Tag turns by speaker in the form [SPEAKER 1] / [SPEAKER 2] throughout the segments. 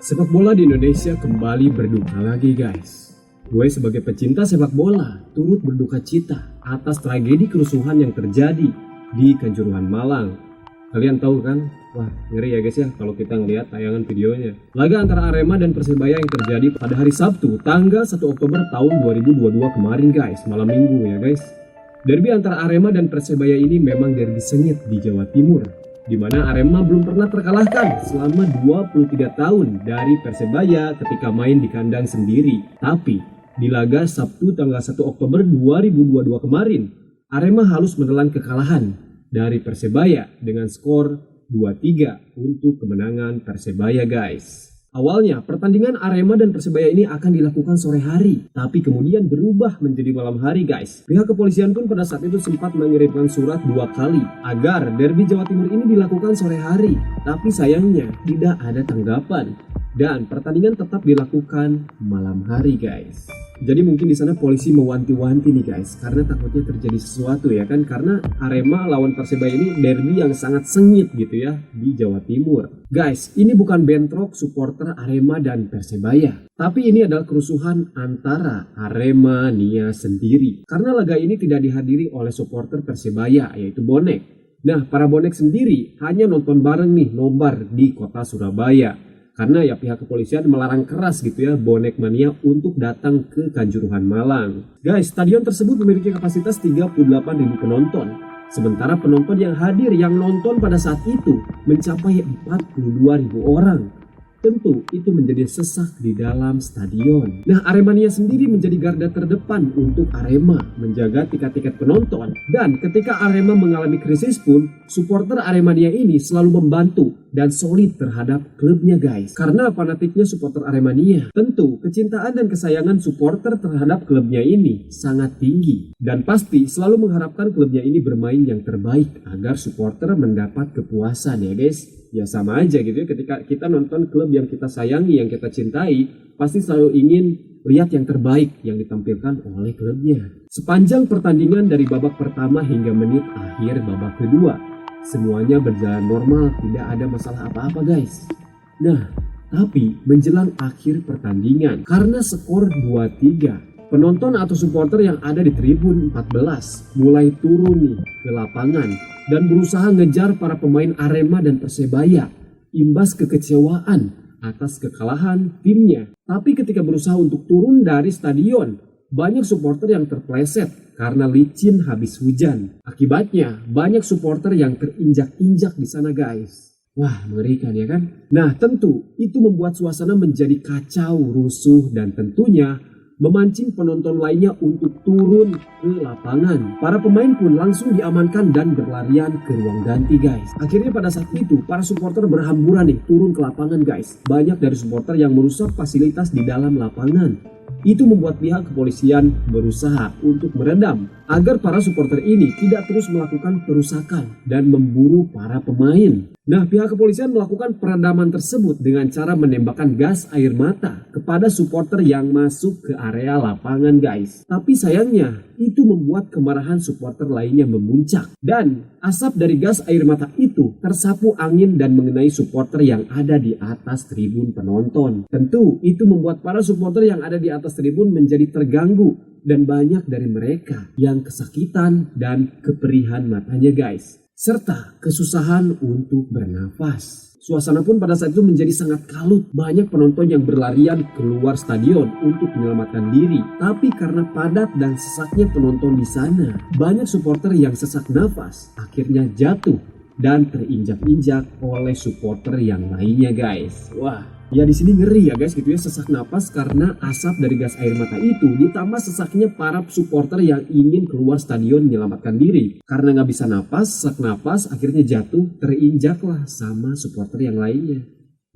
[SPEAKER 1] Sepak bola di Indonesia kembali berduka lagi guys. Gue sebagai pecinta sepak bola turut berduka cita atas tragedi kerusuhan yang terjadi di Kanjuruhan Malang. Kalian tahu kan? Wah, ngeri ya guys ya kalau kita ngelihat tayangan videonya. Laga antara Arema dan Persebaya yang terjadi pada hari Sabtu tanggal 1 Oktober tahun 2022 kemarin guys, malam minggu ya guys. Derby antara Arema dan Persebaya ini memang derby sengit di Jawa Timur, di mana Arema belum pernah terkalahkan selama 23 tahun dari Persebaya ketika main di kandang sendiri. Tapi di laga Sabtu tanggal 1 Oktober 2022 kemarin, Arema harus menelan kekalahan dari Persebaya dengan skor 2-3 untuk kemenangan Persebaya guys. Awalnya pertandingan Arema dan Persebaya ini akan dilakukan sore hari, tapi kemudian berubah menjadi malam hari guys. Pihak kepolisian pun pada saat itu sempat mengirimkan surat 2 kali agar derby Jawa Timur ini dilakukan sore hari, tapi sayangnya tidak ada tanggapan dan pertandingan tetap dilakukan malam hari guys. Jadi mungkin di sana polisi mewanti-wanti nih guys, karena takutnya terjadi sesuatu ya kan, karena Arema lawan Persebaya ini derby yang sangat sengit gitu ya di Jawa Timur. Guys, ini bukan bentrok supporter Arema dan Persebaya, tapi ini adalah kerusuhan antara Arema Nia sendiri. Karena laga ini tidak dihadiri oleh supporter Persebaya yaitu bonek. Nah, para bonek sendiri hanya nonton bareng nih nobar di kota Surabaya. Karena ya pihak kepolisian melarang keras gitu ya bonek mania untuk datang ke Kanjuruhan Malang. Guys, stadion tersebut memiliki kapasitas 38.000 penonton. Sementara penonton yang hadir yang nonton pada saat itu mencapai 42.000 orang. Tentu itu menjadi sesak di dalam stadion. Nah, Aremania sendiri menjadi garda terdepan untuk Arema menjaga tiket-tiket penonton. Dan ketika Arema mengalami krisis pun, supporter Aremania ini selalu membantu dan solid terhadap klubnya guys. Karena fanatiknya supporter Aremania, tentu kecintaan dan kesayangan supporter terhadap klubnya ini sangat tinggi. Dan pasti selalu mengharapkan klubnya ini bermain yang terbaik agar supporter mendapat kepuasan ya guys. Ya sama aja gitu ya, ketika kita nonton klub yang kita sayangi, yang kita cintai, pasti selalu ingin lihat yang terbaik yang ditampilkan oleh klubnya. Sepanjang pertandingan dari babak pertama hingga menit akhir babak kedua, semuanya berjalan normal, tidak ada masalah apa-apa guys. Nah, tapi menjelang akhir pertandingan, karena skor 2-3, penonton atau supporter yang ada di tribun 14 mulai turun nih ke lapangan dan berusaha ngejar para pemain Arema dan Persebaya, imbas kekecewaan atas kekalahan timnya. Tapi ketika berusaha untuk turun dari stadion, banyak supporter yang terpleset karena licin habis hujan. Akibatnya banyak supporter yang terinjak-injak di sana guys. Wah, mengerikan ya kan? Nah, tentu itu membuat suasana menjadi kacau, rusuh, dan tentunya memancing penonton lainnya untuk turun ke lapangan. Para pemain pun langsung diamankan dan berlarian ke ruang ganti guys. Akhirnya pada saat itu para supporter berhamburan nih turun ke lapangan guys. Banyak dari supporter yang merusak fasilitas di dalam lapangan. Itu membuat pihak kepolisian berusaha untuk meredam agar para supporter ini tidak terus melakukan perusakan dan memburu para pemain. Nah, pihak kepolisian melakukan peredaman tersebut dengan cara menembakkan gas air mata kepada supporter yang masuk ke area lapangan guys. Tapi sayangnya itu membuat kemarahan supporter lainnya memuncak. Dan asap dari gas air mata itu tersapu angin dan mengenai supporter yang ada di atas tribun penonton. Tentu itu membuat para supporter yang ada di atas tribun menjadi terganggu. Dan banyak dari mereka yang kesakitan dan keperihan matanya guys. Serta kesusahan untuk bernafas. Suasana pun pada saat itu menjadi sangat kalut. Banyak penonton yang berlarian keluar stadion untuk menyelamatkan diri. Tapi karena padat dan sesaknya penonton di sana, banyak supporter yang sesak nafas akhirnya jatuh dan terinjak-injak oleh supporter yang lainnya guys. Wah, ya di sini ngeri ya guys gitu ya, sesak napas karena asap dari gas air mata itu ditambah sesaknya para supporter yang ingin keluar stadion menyelamatkan diri. Karena nggak bisa napas, sesak napas akhirnya jatuh, terinjaklah sama supporter yang lainnya.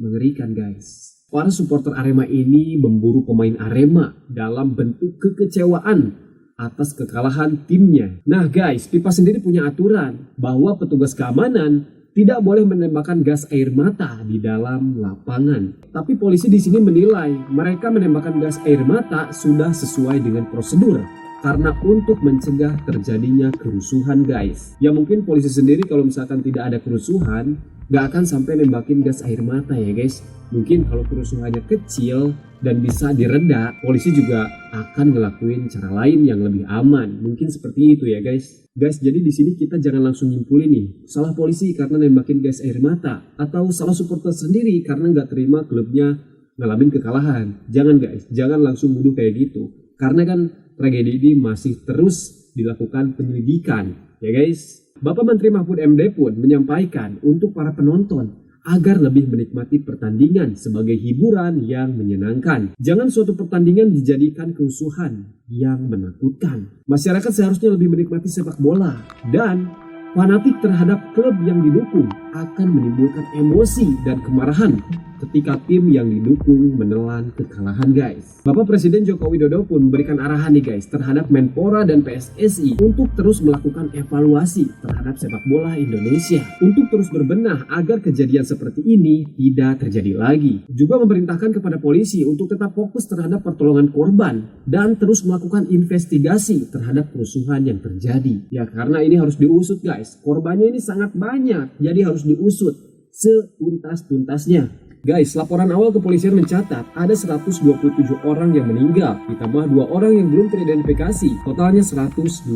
[SPEAKER 1] Mengerikan guys. Para supporter Arema ini memburu pemain Arema dalam bentuk kekecewaan atas kekalahan timnya. Nah guys, FIFA sendiri punya aturan bahwa petugas keamanan tidak boleh menembakkan gas air mata di dalam lapangan. Tapi polisi di sini menilai mereka menembakkan gas air mata sudah sesuai dengan prosedur karena untuk mencegah terjadinya kerusuhan guys. Ya mungkin polisi sendiri kalau misalkan tidak ada kerusuhan gak akan sampai nembakin gas air mata ya guys. Mungkin kalau kerusuhannya kecil dan bisa direda, polisi juga akan ngelakuin cara lain yang lebih aman. Mungkin seperti itu ya guys. Guys, jadi di sini kita jangan langsung nyimpulin nih salah polisi karena nembakin gas air mata, atau salah supporter sendiri karena nggak terima klubnya ngalamin kekalahan. Jangan guys, jangan langsung nuduh kayak gitu. Karena kan tragedi ini masih terus dilakukan penyelidikan ya guys. Bapak Menteri Mahfud MD pun menyampaikan untuk para penonton agar lebih menikmati pertandingan sebagai hiburan yang menyenangkan. Jangan suatu pertandingan dijadikan kerusuhan yang menakutkan. Masyarakat seharusnya lebih menikmati sepak bola, dan fanatik terhadap klub yang didukung akan menimbulkan emosi dan kemarahan ketika tim yang didukung menelan kekalahan guys. Bapak Presiden Joko Widodo pun memberikan arahan nih guys terhadap Menpora dan PSSI untuk terus melakukan evaluasi terhadap sepak bola Indonesia, untuk terus berbenah agar kejadian seperti ini tidak terjadi lagi. Juga memerintahkan kepada polisi untuk tetap fokus terhadap pertolongan korban dan terus melakukan investigasi terhadap kerusuhan yang terjadi. Ya karena ini harus diusut guys, korbannya ini sangat banyak, jadi harus diusut setuntas-tuntasnya. Guys, laporan awal kepolisian mencatat ada 127 orang yang meninggal, ditambah 2 orang yang belum teridentifikasi. Totalnya 129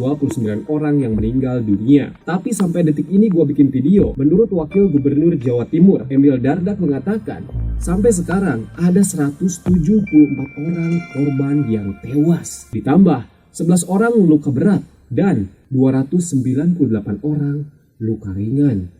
[SPEAKER 1] orang yang meninggal dunia. Tapi sampai detik ini gue bikin video, menurut Wakil Gubernur Jawa Timur, Emil Dardak mengatakan, sampai sekarang ada 174 orang korban yang tewas. Ditambah 11 orang luka berat dan 298 orang luka ringan.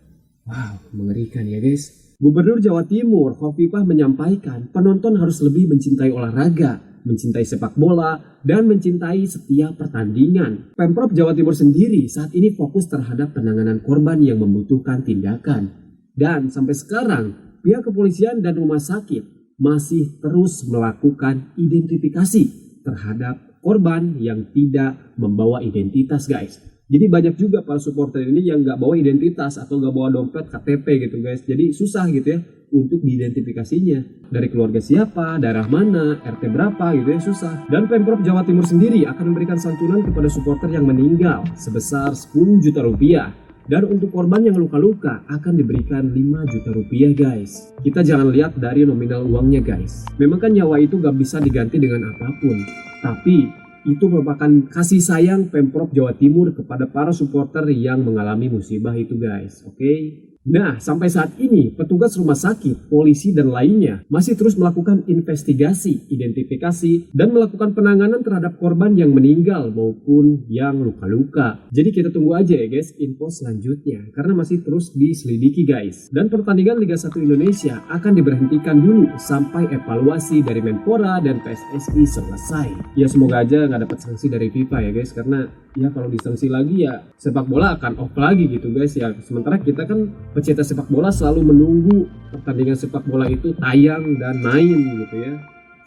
[SPEAKER 1] Wow, mengerikan ya guys. Gubernur Jawa Timur, Khofifah menyampaikan penonton harus lebih mencintai olahraga, mencintai sepak bola, dan mencintai setiap pertandingan. Pemprov Jawa Timur sendiri saat ini fokus terhadap penanganan korban yang membutuhkan tindakan. Dan sampai sekarang, pihak kepolisian dan rumah sakit masih terus melakukan identifikasi terhadap korban yang tidak membawa identitas guys. Jadi banyak juga para supporter ini yang nggak bawa identitas atau nggak bawa dompet KTP gitu guys. Jadi susah gitu ya untuk diidentifikasinya. Dari keluarga siapa, daerah mana, RT berapa gitu ya, susah. Dan Pemprov Jawa Timur sendiri akan memberikan santunan kepada supporter yang meninggal sebesar 10 juta rupiah. Dan untuk korban yang luka-luka akan diberikan 5 juta rupiah guys. Kita jangan lihat dari nominal uangnya guys. Memang kan nyawa itu gak bisa diganti dengan apapun. Tapi itu merupakan kasih sayang Pemprov Jawa Timur kepada para supporter yang mengalami musibah itu guys, oke? Nah, sampai saat ini petugas rumah sakit, polisi dan lainnya masih terus melakukan investigasi, identifikasi, dan melakukan penanganan terhadap korban yang meninggal maupun yang luka-luka. Jadi kita tunggu aja ya guys info selanjutnya, karena masih terus diselidiki guys. Dan pertandingan Liga 1 Indonesia akan diberhentikan dulu sampai evaluasi dari Menpora dan PSSI selesai. Ya semoga aja nggak dapat sanksi dari FIFA ya guys, karena ya kalau disanksi lagi ya sepak bola akan off lagi gitu guys ya. Sementara kita kan pecinta sepak bola selalu menunggu pertandingan sepak bola itu tayang dan main gitu ya.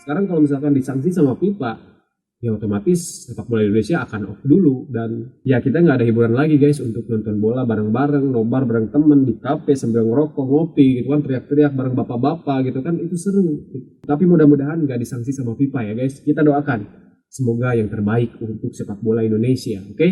[SPEAKER 1] Sekarang kalau misalkan disanksi sama FIFA, ya otomatis sepak bola Indonesia akan off dulu. Dan ya kita nggak ada hiburan lagi guys untuk nonton bola bareng-bareng, nobar bareng temen di kafe sambil ngerokok, ngopi gitu kan, teriak-teriak bareng bapak-bapak gitu kan, itu seru. Tapi mudah-mudahan nggak disanksi sama FIFA ya guys. Kita doakan semoga yang terbaik untuk sepak bola Indonesia, oke?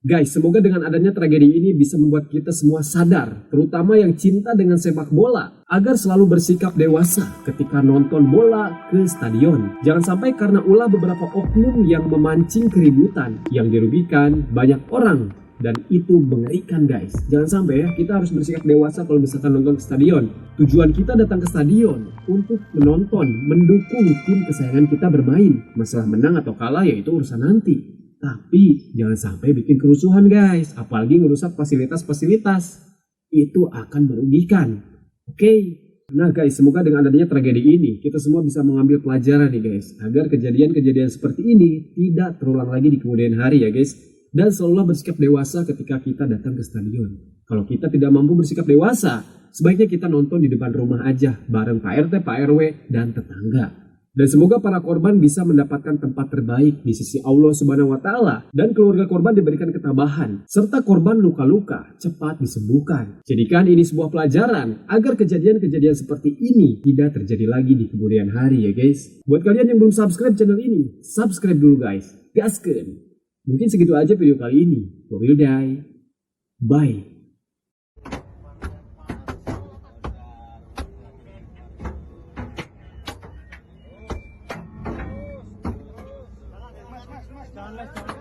[SPEAKER 1] Guys, semoga dengan adanya tragedi ini bisa membuat kita semua sadar, terutama yang cinta dengan sepak bola, agar selalu bersikap dewasa ketika nonton bola ke stadion. Jangan sampai karena ulah beberapa oknum yang memancing keributan yang dirugikan banyak orang, dan itu mengerikan guys. Jangan sampai ya, kita harus bersikap dewasa kalau misalkan nonton ke stadion. Tujuan kita datang ke stadion untuk menonton, mendukung tim kesayangan kita bermain. Masalah menang atau kalah ya itu urusan nanti. Tapi jangan sampai bikin kerusuhan guys, apalagi ngerusak fasilitas-fasilitas. Itu akan merugikan. Oke? Nah guys, semoga dengan adanya tragedi ini kita semua bisa mengambil pelajaran nih guys, agar kejadian-kejadian seperti ini tidak terulang lagi di kemudian hari ya guys. Dan selalu bersikap dewasa ketika kita datang ke stadion. Kalau kita tidak mampu bersikap dewasa, sebaiknya kita nonton di depan rumah aja bareng Pak RT, Pak RW, dan tetangga. Dan semoga para korban bisa mendapatkan tempat terbaik di sisi Allah Subhanahu wa Ta'ala, dan keluarga korban diberikan ketabahan, serta korban luka-luka cepat disembuhkan. Jadikan ini sebuah pelajaran agar kejadian-kejadian seperti ini tidak terjadi lagi di kemudian hari ya guys. Buat kalian yang belum subscribe channel ini, subscribe dulu guys. Gaskeun! Mungkin segitu aja video kali ini. We will die. Bye.
[SPEAKER 2] Jangan